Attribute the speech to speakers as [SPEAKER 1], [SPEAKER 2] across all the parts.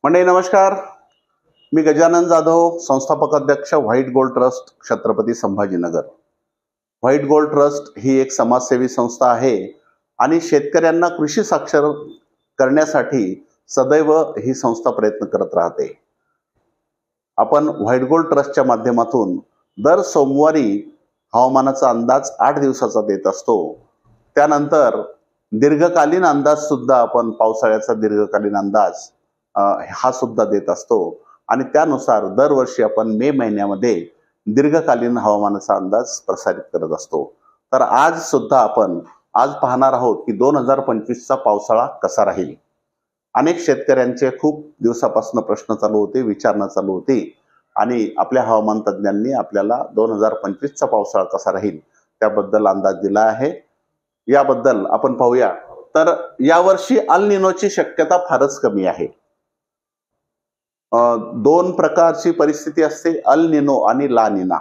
[SPEAKER 1] मंडळी नमस्कार. मी गजानन जाधव, संस्थापक अध्यक्ष white gold trust, Chhatrapati Sambhajinagar. White gold trust ही एक समाजसेवी संस्था आहे आणि शेतकऱ्यांना कृषी साक्षर करण्यासाठी सदैव ही संस्था प्रयत्न करत राहते. आपण व्हाईट गोल्ड ट्रस्टच्या माध्यमातून दर सोमवारी हवामानाचा अंदाज 8 दिवसाचा देत असतो. त्यानंतर दीर्घकालीन अंदाज सुद्धा आपण पावसाळ्याचा दीर्घकालीन अंदाज हा सुद्धा देत असतो आणि त्यानुसार दरवर्षी आपण मे महिन्यामध्ये दीर्घकालीन हवामानाचा अंदाज प्रसारित करत असतो. तर आज सुद्धा आपण पाहणार आहोत की 2025चा पावसाळा कसा राहील. अनेक शेतकऱ्यांचे खूप दिवसापासून प्रश्न चालू होते, विचारणा चालू होती आणि आपल्या हवामान तज्ज्ञांनी आपल्याला 2025चा पावसाळा कसा राहील त्याबद्दल अंदाज दिला आहे. याबद्दल आपण पाहूया. तर यावर्षी अल निनोची शक्यता फारच कमी आहे. दोन प्रकारची परिस्थिती असते, अल निनो आणि ला निना.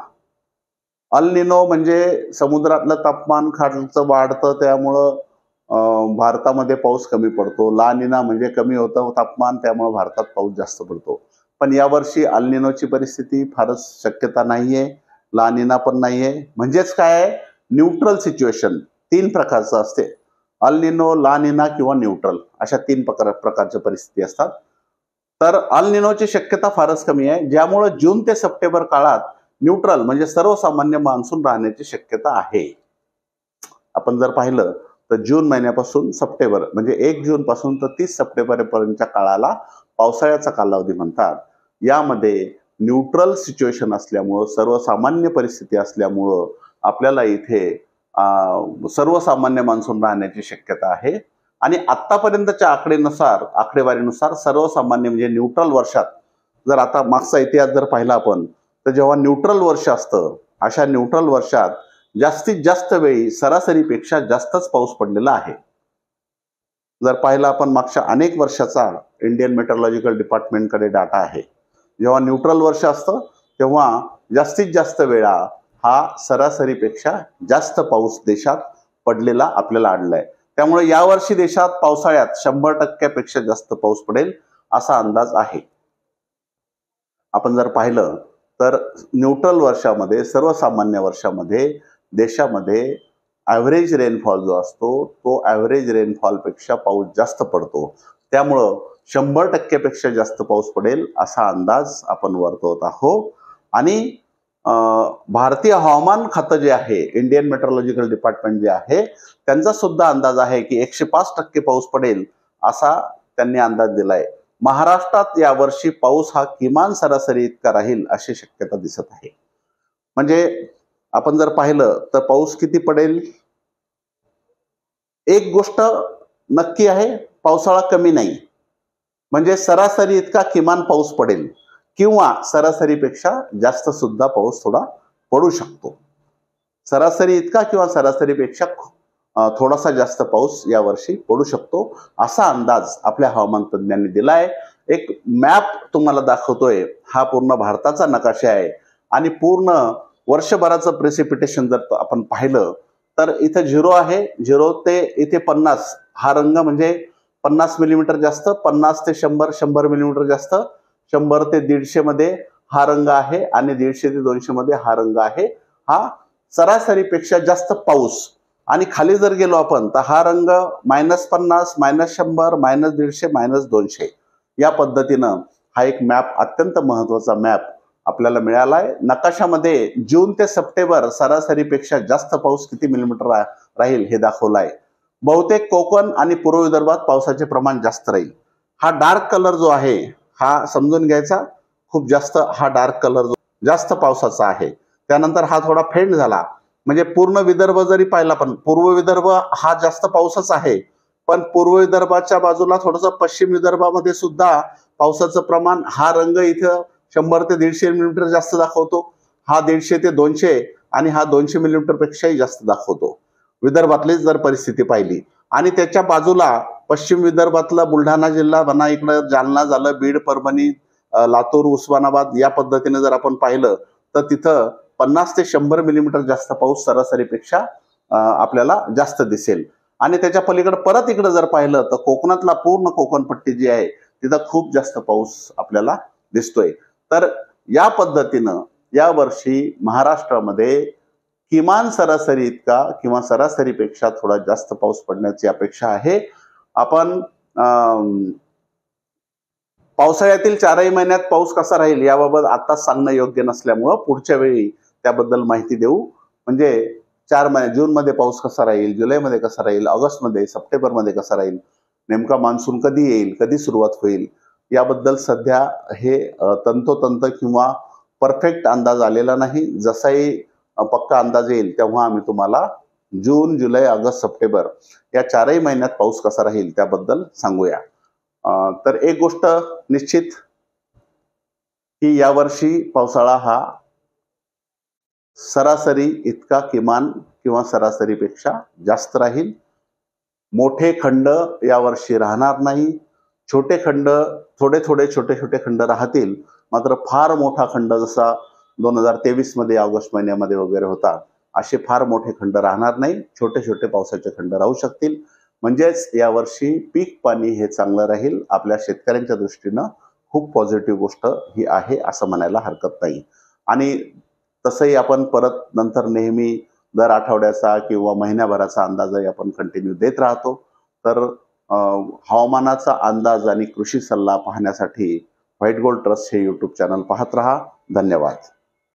[SPEAKER 1] अल निनो म्हणजे समुद्रातलं तापमान खालचं वाढतं, त्यामुळं भारतामध्ये पाऊस कमी पडतो. ला निना म्हणजे कमी होतं तापमान, त्यामुळे भारतात पाऊस जास्त पडतो. पण यावर्षी अल निनोची परिस्थिती फारच शक्यता नाहीये, ला निना पण नाहीये. म्हणजेच काय आहे, न्यूट्रल सिच्युएशन 3 प्रकारचं असते. अल निनो, ला निना किंवा न्यूट्रल अशा 3 प्रकारच्या परिस्थिती असतात. तर अल निनोची शक्यता फारच कमी आहे, ज्यामुळे जून ते सप्टेंबर काळात न्यूट्रल म्हणजे सर्वसामान्य मान्सून राहण्याची शक्यता आहे. आपण जर पाहिलं तर जून महिन्यापासून सप्टेंबर म्हणजे 1 जून पासून तर 30 सप्टेंबर पर्यंतच्या काळाला पावसाळ्याचा कालावधी म्हणतात. यामध्ये न्यूट्रल सिच्युएशन असल्यामुळं, सर्वसामान्य परिस्थिती असल्यामुळं आपल्याला इथे सर्वसामान्य मान्सून राहण्याची शक्यता आहे. आणि आतापर्यंतच्या आकडेवारीनुसार सर्वसामान्य म्हणजे न्यूट्रल वर्षात, जर आता मागचा इतिहास जर पाहिला आपण, तर जेव्हा न्यूट्रल वर्ष असतं, अशा न्यूट्रल वर्षात जास्तीत जास्त वेळी सरासरीपेक्षा जास्तच पाऊस पडलेला आहे. जर पाहिला आपण मागच्या अनेक वर्षाचा इंडियन मेट्रोलॉजिकल डिपार्टमेंटकडे डाटा आहे. जेव्हा न्यूट्रल वर्ष असतं तेव्हा जास्तीत जास्त वेळा हा सरासरीपेक्षा जास्त पाऊस देशात पडलेला आपल्याला आढळलाय. त्यामुळे यावर्षी देशात पावसाळ्यात 100% जास्त पाऊस पडेल असा अंदाज आहे. आपण जर पाहिलं तर न्यूट्रल वर्षामध्ये, सर्वसामान्य वर्षामध्ये देशामध्ये ॲव्हरेज रेनफॉल जो असतो तो ॲव्हरेज रेनफॉलपेक्षा पाऊस जास्त पडतो. त्यामुळं 100%पेक्षा जास्त पाऊस पडेल असा अंदाज आपण वर्तवत आहोत. आणि भारतीय हवामान खातं जे आहे, इंडियन मेट्रोलॉजिकल डिपार्टमेंट जे आहे, त्यांचा सुद्धा अंदाज आहे की 105% पाऊस पडेल असा त्यांनी अंदाज दिलाय. महाराष्ट्रात यावर्षी पाऊस हा किमान सरासरी इतका राहील अशी शक्यता दिसत आहे. म्हणजे आपण जर पाहिलं तर पाऊस किती पडेल, एक गोष्ट नक्की आहे, पावसाळा कमी नाही. म्हणजे सरासरी इतका किमान पाऊस पडेल किंवा सरासरीपेक्षा जास्त सुद्धा पाऊस थोडा पडू शकतो. सरासरी इतका किंवा सरासरीपेक्षा थोडासा जास्त पाऊस यावर्षी पडू शकतो असा अंदाज आपल्या हवामान तज्ज्ञांनी दिलाय. एक मॅप तुम्हाला दाखवतोय, हा पूर्ण भारताचा नकाशा आहे आणि पूर्ण वर्षभराचं प्रेसिपिटेशन जर आपण पाहिलं तर इथं 0 आहे, 0 ते इथे 50 हा रंग म्हणजे 50 मिलीमीटर जास्त, 50 ते 100 100 मिलीमीटर जास्त, 100 ते 150 मध्ये हा रंग आहे आणि 150 ते 200 मध्ये हा रंग आहे. हा सरासरीपेक्षा जास्त पाऊस. आणि खाली जर गेलो आपण तर हा रंग -50, -100, -150, -200 या पद्धतीनं हा एक मॅप, अत्यंत महत्वाचा मॅप आपल्याला मिळालाय. नकाशामध्ये जून ते सप्टेंबर सरासरीपेक्षा जास्त पाऊस किती मिलीमीटर राहील हे दाखवलाय. बहुतेक कोकण आणि पूर्व विदर्भात पावसाचे प्रमाण जास्त राहील. हा डार्क कलर जो आहे हा समजून घ्यायचा, खूप जास्त हा डार्क कलर जो जास्त पावसाचा आहे. त्यानंतर हा थोडा फेंड झाला, म्हणजे पूर्ण विदर्भ जरी पाहिला, पण पूर्व विदर्भ हा जास्त पावसाचा आहे. पण पूर्व विदर्भाच्या बाजूला थोडंसं पश्चिम विदर्भामध्ये सुद्धा पावसाचं प्रमाण, हा रंग इथं 100 ते 150 मिलीमीटर जास्त दाखवतो, हा 150 ते 200 आणि हा 200 मिलीमीटर पेक्षाही जास्त दाखवतो विदर्भातली जर परिस्थिती पाहिली. आणि त्याच्या बाजूला पश्चिम विदर्भातला बुलढाणा जिल्हा म्हणा, इकडं जालना झालं, बीड, परभणी, लातूर, उस्मानाबाद या पद्धतीने जर आपण पाहिलं तर तिथं 50 ते 100 मिलीमीटर जास्त पाऊस सरासरीपेक्षा आपल्याला जास्त दिसेल. आणि त्याच्या पलीकडे परत इकडे जर पाहिलं तर कोकणातला पूर्ण कोकणपट्टी जी आहे तिथं खूप जास्त पाऊस आपल्याला दिसतोय. तर या पद्धतीनं यावर्षी महाराष्ट्रामध्ये किमान सरासरी इतका किंवा सरासरीपेक्षा थोडा जास्त पाऊस पडण्याची अपेक्षा आहे. आपण पावसाळ्यातील 4ही महिन्यात पाऊस कसा राहील याबाबत आताच सांगणं योग्य नसल्यामुळं पुढच्या वेळी त्याबद्दल माहिती देऊ. म्हणजे 4 महिने जूनमध्ये पाऊस कसा राहील, जुलैमध्ये कसा राहील, ऑगस्टमध्ये, सप्टेंबरमध्ये कसा राहील, नेमका मान्सून कधी येईल, कधी सुरुवात होईल याबद्दल सध्या हे तंतोतंत किंवा परफेक्ट अंदाज आलेला नाही. जसाही पक्का अंदाज येईल तेव्हा आम्ही तुम्हाला जून, जुलै, ऑगस्ट, सप्टेंबर या 4ही महिन्यात पाऊस कसा राहील त्याबद्दल सांगूया. तर एक गोष्ट निश्चित की यावर्षी पावसाळा हा सरासरी इतका किमान किंवा सरासरीपेक्षा जास्त राहील. मोठे खंड यावर्षी राहणार नाही. छोटे खंड थोडे छोटे खंड राहतील. मात्र फार मोठा खंड जसा 2023 मध्ये ऑगस्ट महिन्यामध्ये वगैरे होता असे फार मोठे खंड राहणार नाही. छोटे पावसाचे खंड राहू शकतील. म्हणजेच यावर्षी पीक पाणी हे चांगलं राहील. आपल्या शेतकऱ्यांच्या दृष्टीनं खूप पॉझिटिव्ह गोष्ट ही आहे असं म्हणायला हरकत नाही. आणि तसंही आपण परत नंतर नेहमी दर आठवड्याचा किंवा महिन्याभराचा अंदाजही आपण कंटिन्यू देत राहतो. तर हवामानाचा अंदाज आणि कृषी सल्ला पाहण्यासाठी व्हाईट गोल्ड ट्रस्ट हे YouTube चॅनल पाहत राहा. धन्यवाद.